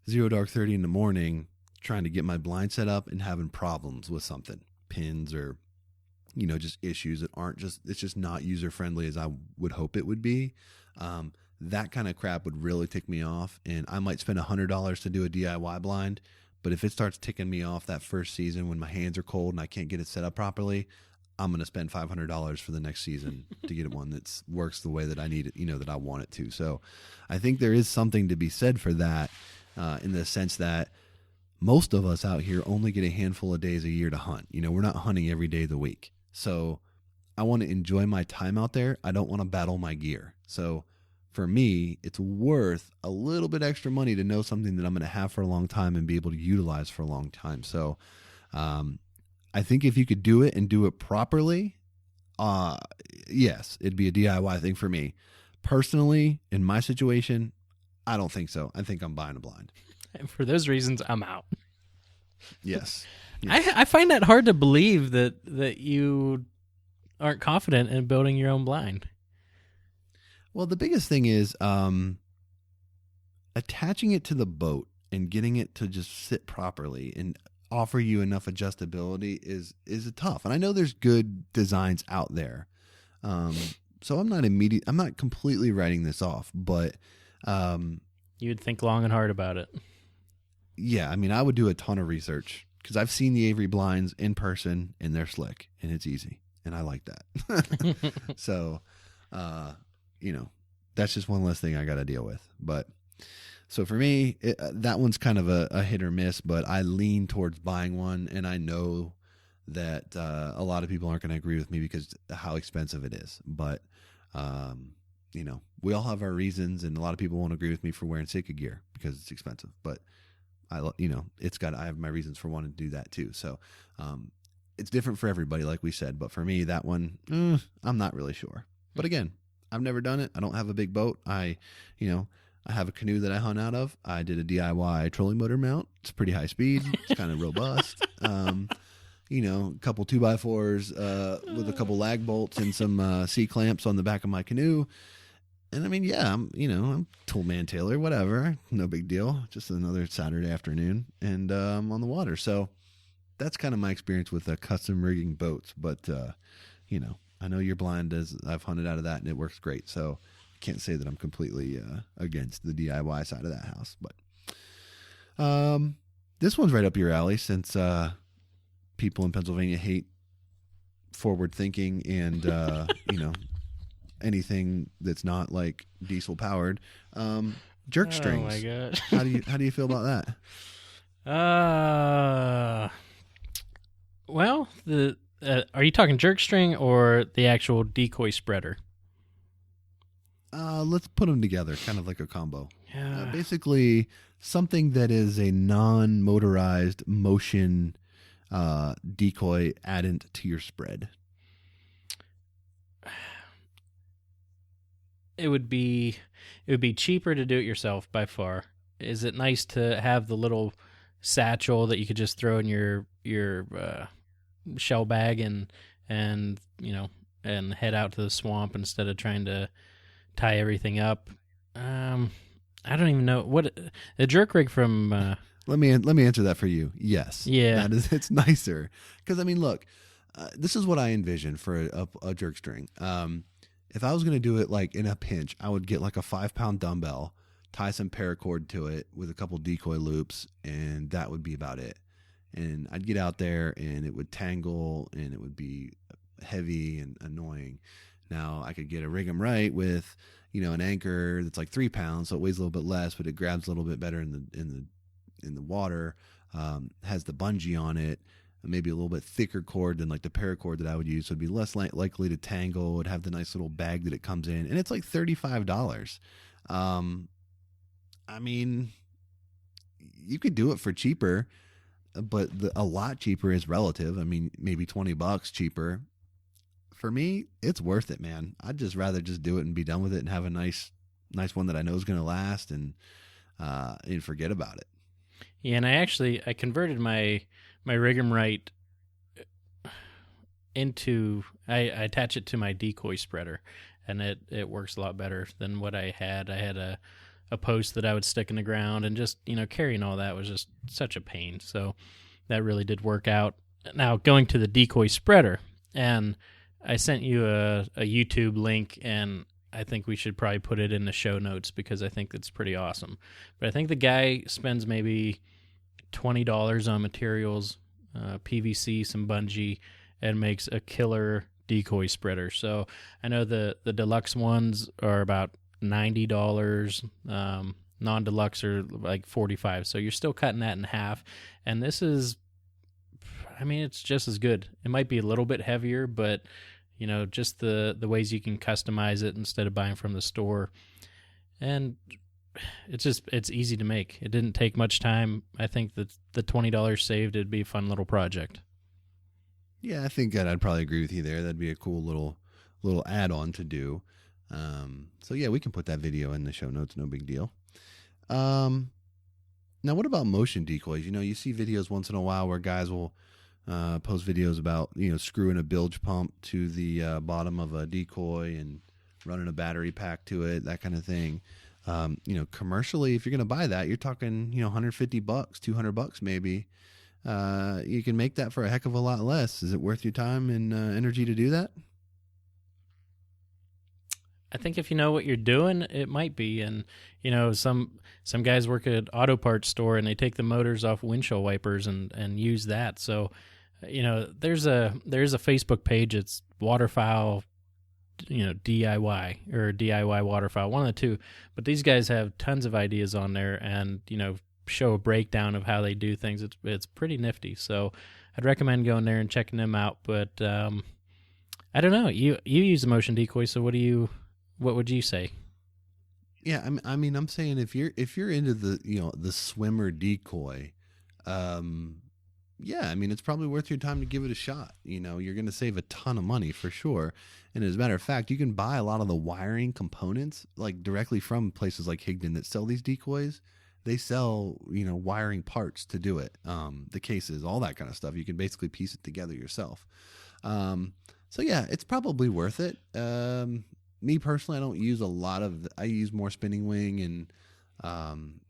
0 dark 30 in the morning trying to get my blind set up and having problems with something, pins or just issues that it's just not user friendly as I would hope it would be. That kind of crap would really tick me off, and I might spend $100 to do a DIY blind, but if it starts ticking me off that first season when my hands are cold and I can't get it set up properly, I'm going to spend $500 for the next season to get one that works the way that I need it, that I want it to. So I think there is something to be said for that, in the sense that most of us out here only get a handful of days a year to hunt. We're not hunting every day of the week. So I want to enjoy my time out there. I don't want to battle my gear. So for me, it's worth a little bit extra money to know something that I'm going to have for a long time and be able to utilize for a long time. So I think if you could do it and do it properly, yes, it'd be a DIY thing for me. Personally, in my situation, I don't think so. I think I'm buying a blind. And for those reasons, I'm out. Yes. I find that hard to believe that you aren't confident in building your own blind. Well, the biggest thing is attaching it to the boat and getting it to just sit properly and offer you enough adjustability is tough. And I know there's good designs out there. So I'm not completely writing this off, but you'd think long and hard about it. Yeah, I would do a ton of research, because I've seen the Avery blinds in person and they're slick and it's easy. And I like that. So, that's just one less thing I got to deal with. But so for me, that one's kind of a hit or miss, but I lean towards buying one. And I know that a lot of people aren't going to agree with me because of how expensive it is. But, we all have our reasons, and a lot of people won't agree with me for wearing Sitka gear because it's expensive. But I have my reasons for wanting to do that too. So, it's different for everybody, like we said. But for me, that one, I'm not really sure. But again, I've never done it. I don't have a big boat. I have a canoe that I hunt out of. I did a DIY trolling motor mount. It's pretty high speed. It's kind of robust. A couple 2x4s with a couple lag bolts and some C clamps on the back of my canoe. And I'm tool man Taylor, whatever. No big deal. Just another Saturday afternoon, and I'm on the water. So that's kind of my experience with custom rigging boats. But, I know you're blind, as I've hunted out of that, and it works great. So I can't say that I'm completely against the DIY side of that house. But this one's right up your alley, since people in Pennsylvania hate forward thinking and, anything that's not like diesel powered. Jerk strings. Oh my gosh. How do you feel about that? Well, are you talking jerk string or the actual decoy spreader? Let's put them together, kind of like a combo. Yeah. Basically, something that is a non-motorized motion decoy addent to your spread. It would be cheaper to do it yourself by far. Is it nice to have the little satchel that you could just throw in your shell bag and head out to the swamp instead of trying to tie everything up? I don't even know what a jerk rig from. Let me answer that for you. Yes. Yeah. It's nicer, because look, this is what I envision for a jerk string. If I was going to do it like in a pinch, I would get like a 5-pound dumbbell, tie some paracord to it with a couple decoy loops, and that would be about it. And I'd get out there and it would tangle and it would be heavy and annoying. Now I could get a rig 'em right with, an anchor that's like 3 pounds, so it weighs a little bit less, but it grabs a little bit better in the water. Has the bungee on it, maybe a little bit thicker cord than like the paracord that I would use, so it'd be less likely to tangle. It'd have the nice little bag that it comes in, and it's like $35. I mean, you could do it for cheaper, but a lot cheaper is relative. I mean, maybe $20 cheaper. For me, it's worth it, man. I'd just rather just do it and be done with it and have a nice one that I know is going to last and forget about it. Yeah, and I converted my Rig'em right into, I attach it to my Decoy Spreader, and it works a lot better than what I had. I had a post that I would stick in the ground, and just, carrying all that was just such a pain. So that really did work out. Now, going to the Decoy Spreader, and I sent you a YouTube link, and I think we should probably put it in the show notes because I think it's pretty awesome. But I think the guy spends maybe $20 on materials, PVC, some bungee, and makes a killer decoy spreader. So I know the deluxe ones are about $90. Non-deluxe are like $45. So you're still cutting that in half. And this is, it's just as good. It might be a little bit heavier, but just the ways you can customize it instead of buying from the store. And it's easy to make. It didn't take much time. I think that the $20 saved, it'd be a fun little project. Yeah, I think that I'd probably agree with you there. That'd be a cool little add-on to do. So yeah, we can put that video in the show notes. No big deal. Now, what about motion decoys? You see videos once in a while where guys will post videos about screwing a bilge pump to the bottom of a decoy and running a battery pack to it, that kind of thing. Commercially, if you're going to buy that, you're talking $150, $200 maybe. You can make that for a heck of a lot less. Is it worth your time and energy to do that? I think if you know what you're doing, it might be. And some guys work at an auto parts store and they take the motors off windshield wipers and use that. So there's a Facebook page. It's waterfowl, DIY or DIY waterfowl, one of the two. But these guys have tons of ideas on there, and show a breakdown of how they do things. It's pretty nifty. So I'd recommend going there and checking them out. But I don't know. You use a motion decoy, so what would you say? Yeah, I'm saying if you're into the swimmer decoy, yeah, it's probably worth your time to give it a shot. You're going to save a ton of money for sure. And as a matter of fact, you can buy a lot of the wiring components like directly from places like Higdon that sell these decoys. They sell, wiring parts to do it. The cases, all that kind of stuff. You can basically piece it together yourself. So yeah, it's probably worth it. Me personally, I don't use a lot of. I use more spinning wing and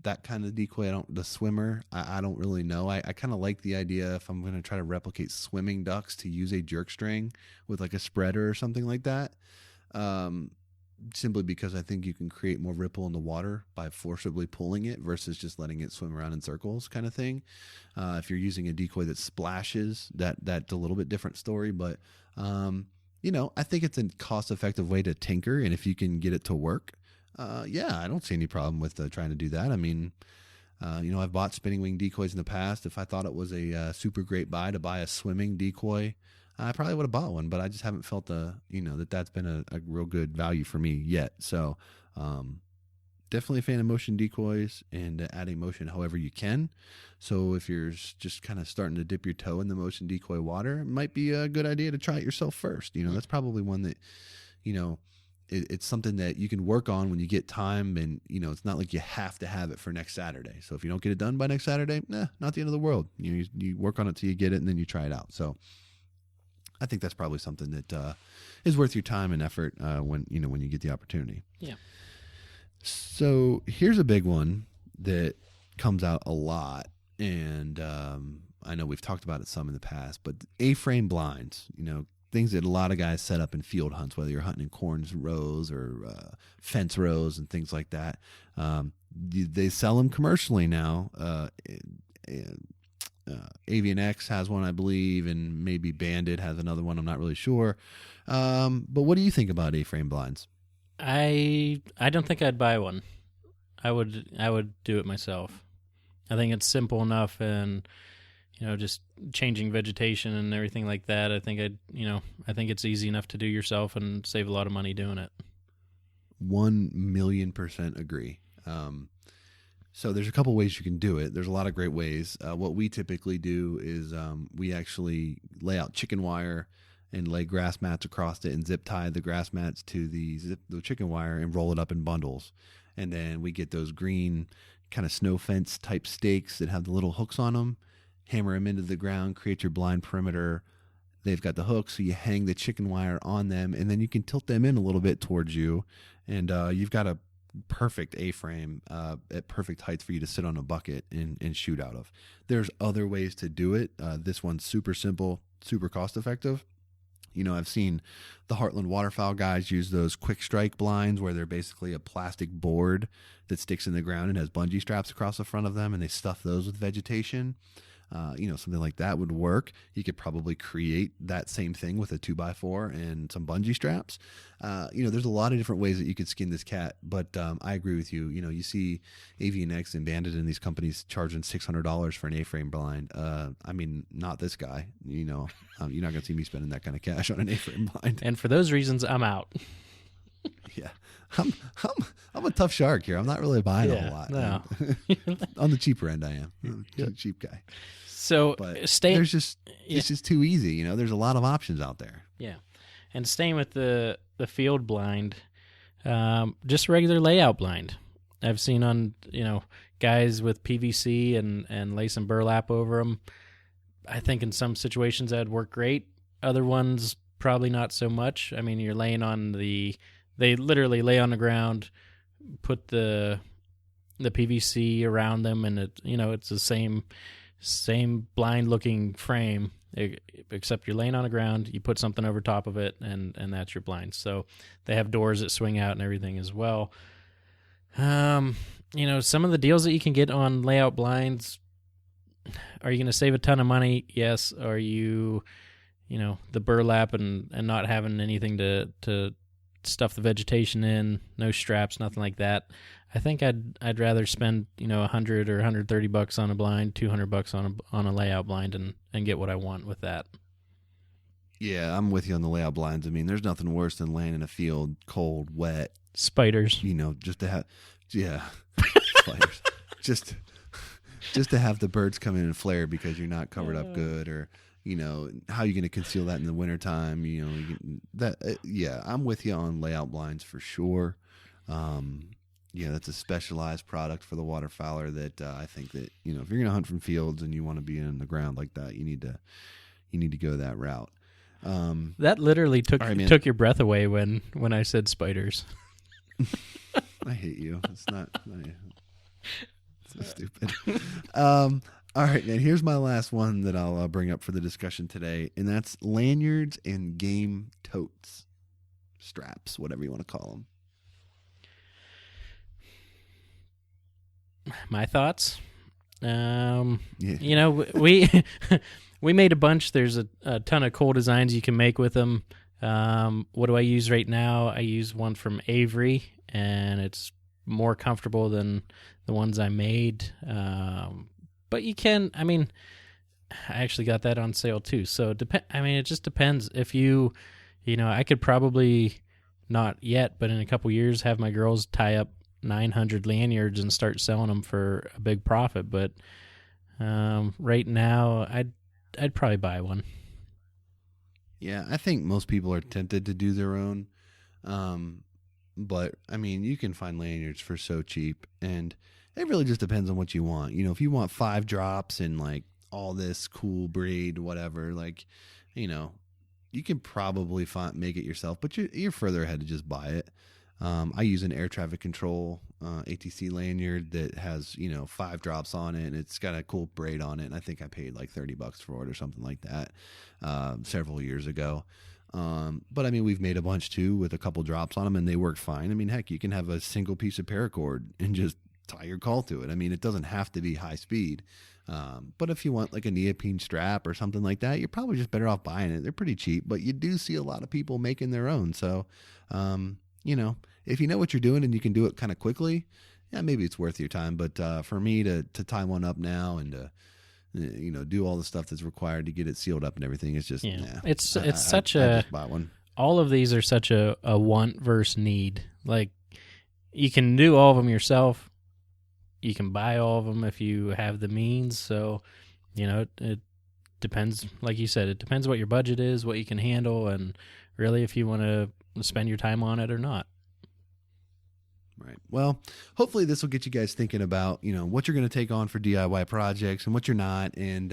that kind of decoy. The swimmer, I don't really know. I kind of like the idea if I'm going to try to replicate swimming ducks to use a jerk string with like a spreader or something like that. Simply because I think you can create more ripple in the water by forcibly pulling it versus just letting it swim around in circles kind of thing. If you're using a decoy that splashes, that's a little bit different story. But, I think it's a cost-effective way to tinker. And if you can get it to work, yeah, I don't see any problem with trying to do that. I've bought spinning wing decoys in the past. If I thought it was a super great buy to buy a swimming decoy, I probably would have bought one, but I just haven't felt that's been a real good value for me yet. So, definitely a fan of motion decoys and adding motion however you can. So if you're just kind of starting to dip your toe in the motion decoy water, it might be a good idea to try it yourself first. That's probably one that, it's something that you can work on when you get time, and it's not like you have to have it for next Saturday. So if you don't get it done by next Saturday, not the end of the world. You work on it till you get it, and then you try it out. So I think that's probably something that is worth your time and effort when you get the opportunity. Yeah. So here's a big one that comes out a lot, and I know we've talked about it some in the past, but A-frame blinds, things that a lot of guys set up in field hunts, whether you're hunting in corn rows or fence rows and things like that. They sell them commercially now. Avian X has one, I believe, and maybe Bandit has another one. I'm not really sure. But what do you think about A-frame blinds? I don't think I'd buy one. I would do it myself. I think it's simple enough, and just changing vegetation and everything like that. I think it's easy enough to do yourself and save a lot of money doing it. 1,000,000% agree. So there's a couple ways you can do it. There's a lot of great ways. What we typically do is we actually lay out chicken wire and lay grass mats across it and zip tie the grass mats to the chicken wire and roll it up in bundles. And then we get those green kind of snow fence type stakes that have the little hooks on them, hammer them into the ground, create your blind perimeter. They've got the hooks, so you hang the chicken wire on them, and then you can tilt them in a little bit towards you, and you've got a perfect A-frame at perfect height for you to sit on a bucket and shoot out of. There's other ways to do it. This one's super simple, super cost effective. I've seen the Heartland waterfowl guys use those quick strike blinds where they're basically a plastic board that sticks in the ground and has bungee straps across the front of them, and they stuff those with vegetation. Something like that would work. You could probably create that same thing with a 2x4 and some bungee straps. There's a lot of different ways that you could skin this cat, but I agree with you. You see Avian X and Bandit and these companies charging $600 for an A-frame blind. Not this guy. You're not going to see me spending that kind of cash on an A-frame blind. And for those reasons, I'm out. Yeah. I'm a tough shark here. I'm not really buying a whole lot. No. On the cheaper end, I am. I'm a cheap guy. So it's just too easy. There's a lot of options out there. Yeah. And staying with the field blind, just regular layout blind. I've seen on, guys with PVC and lay some burlap over them. I think in some situations that'd work great. Other ones, probably not so much. You're laying on they literally lay on the ground, put the PVC around them, and it's the same blind looking frame, except you're laying on the ground, you put something over top of it, and that's your blind. So they have doors that swing out and everything as well. Some of the deals that you can get on layout blinds, are you going to save a ton of money? Yes. Are you, the burlap and not having anything to stuff the vegetation in, no straps, nothing like that. I think I'd rather spend $100 or $130 on a blind, $200 on a layout blind, and get what I want with that. Yeah, I'm with you on the layout blinds. There's nothing worse than laying in a field, cold, wet, spiders. Just to have spiders, just to have the birds come in and flare because you're not covered up good, or how are you going to conceal that in the wintertime? I'm with you on layout blinds for sure. That's a specialized product for the waterfowler that I think that, if you're going to hunt from fields and you want to be in the ground like that, you need to go that route. That literally took your breath away when I said spiders. I hate you. It's not so stupid. All right, man, here's my last one that I'll bring up for the discussion today, and that's lanyards and game totes, straps, whatever you want to call them. My thoughts? Yeah. We made a bunch. There's a ton of cool designs you can make with them. What do I use right now? I use one from Avery, and it's more comfortable than the ones I made. But you can, I actually got that on sale too. So, it just depends. If I could probably, not yet, but in a couple years, have my girls tie up 900 lanyards and start selling them for a big profit. But right now, I'd probably buy one. Yeah, I think most people are tempted to do their own. But, you can find lanyards for so cheap, and it really just depends on what you want. If you want 5 drops and all this cool braid, whatever, you can probably make it yourself, but you're further ahead to just buy it. I use an air traffic control ATC lanyard that has 5 drops on it, and it's got a cool braid on it. And I think I paid $30 for it or something like that several years ago. But we've made a bunch too with a couple drops on them, and they work fine. Heck, you can have a single piece of paracord and just tie your call to it. I mean, it doesn't have to be high speed. But if you want like a neoprene strap or something like that, you're probably just better off buying it. They're pretty cheap, but you do see a lot of people making their own. So, if you know what you're doing and you can do it kind of quickly, yeah, maybe it's worth your time. But for me to tie one up now and to do all the stuff that's required to get it sealed up and everything, it's just it's I just bought one. All of these are such a want versus need. Like, you can do all of them yourself. You can buy all of them if you have the means. So, it depends. Like you said, it depends what your budget is, what you can handle, and really if you want to spend your time on it or not. Right. Well, hopefully this will get you guys thinking about, what you're going to take on for DIY projects and what you're not. And,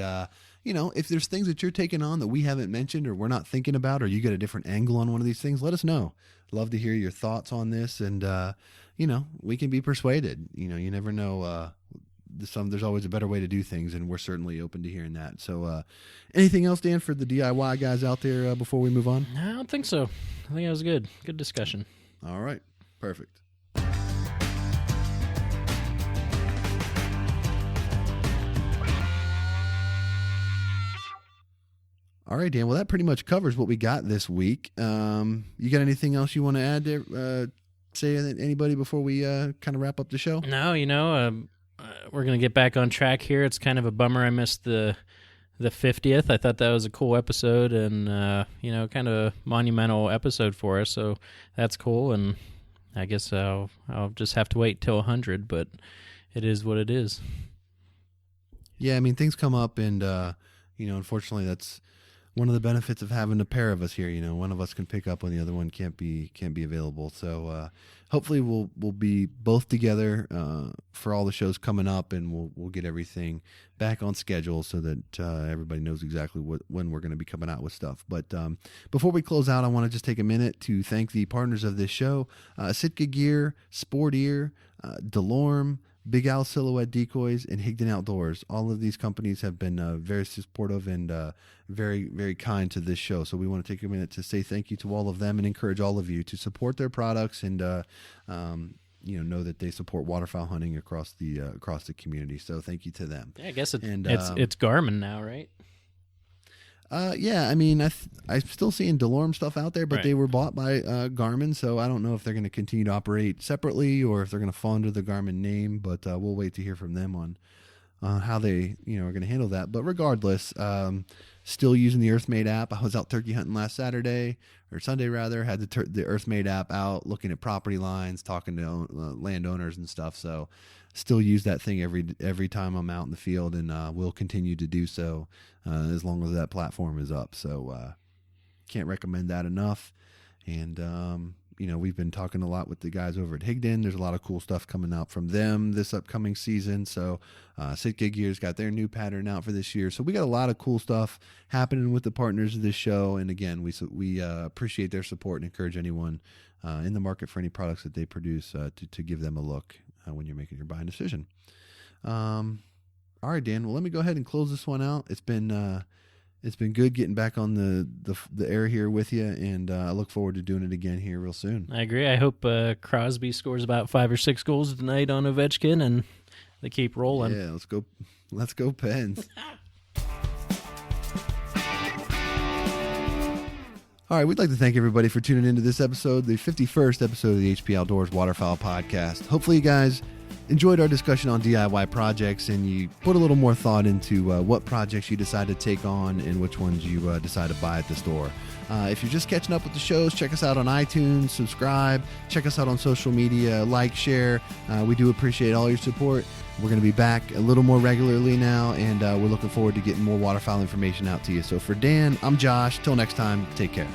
if there's things that you're taking on that we haven't mentioned or we're not thinking about, or you get a different angle on one of these things, let us know. Love to hear your thoughts on this. And, we can be persuaded. You never know. There's always a better way to do things, and we're certainly open to hearing that. So anything else, Dan, for the DIY guys out there before we move on? No, I don't think so. I think that was good. Good discussion. All right. Perfect. All right, Dan. Well, that pretty much covers what we got this week. You got anything else you want to add there? Say anybody before we kind of wrap up the show? No, we're going to get back on track here. It's kind of a bummer I missed the 50th. I thought that was a cool episode and, kind of monumental episode for us. So that's cool. And I guess I'll just have to wait till 100, but it is what it is. Yeah, I mean, things come up and, unfortunately that's one of the benefits of having a pair of us here. One of us can pick up when the other one can't be available. So hopefully we'll be both together for all the shows coming up, and we'll get everything back on schedule so that everybody knows exactly when we're going to be coming out with stuff. But before we close out, I want to just take a minute to thank the partners of this show: Sitka Gear, Sport Ear, DeLorme, Big Al Silhouette Decoys, and Higdon Outdoors. All of these companies have been very supportive and very, very kind to this show. So we want to take a minute to say thank you to all of them and encourage all of you to support their products and know that they support waterfowl hunting across the community. So thank you to them. Yeah, I guess it's Garmin now, right? Yeah, I mean, I'm still seeing DeLorme stuff out there, but right. They were bought by Garmin, so I don't know if they're going to continue to operate separately or if they're going to fall under the Garmin name, but we'll wait to hear from them on how they are going to handle that. But regardless, still using the Earthmate app. I was out turkey hunting last Sunday rather, had the Earthmate app out, looking at property lines, talking to landowners and stuff, so still use that thing every time I'm out in the field, and we'll continue to do so as long as that platform is up. So can't recommend that enough. And we've been talking a lot with the guys over at Higdon. There's a lot of cool stuff coming out from them this upcoming season. So Sitka Gear's got their new pattern out for this year. So we got a lot of cool stuff happening with the partners of this show. And again, we appreciate their support and encourage anyone in the market for any products that they produce to give them a look when you're making your buying decision. All right, Dan. Well, let me go ahead and close this one out. It's been good getting back on the air here with you, and I look forward to doing it again here real soon. I agree. I hope Crosby scores about 5 or 6 goals tonight on Ovechkin, and they keep rolling. Yeah, let's go Pens. All right, we'd like to thank everybody for tuning into this episode, the 51st episode of the HP Outdoors Waterfowl Podcast. Hopefully you guys enjoyed our discussion on DIY projects and you put a little more thought into what projects you decide to take on and which ones you decide to buy at the store. If you're just catching up with the shows, check us out on iTunes, subscribe, check us out on social media, like, share. We do appreciate all your support. We're going to be back a little more regularly now, and we're looking forward to getting more waterfowl information out to you. So for Dan, I'm Josh. Till next time, take care.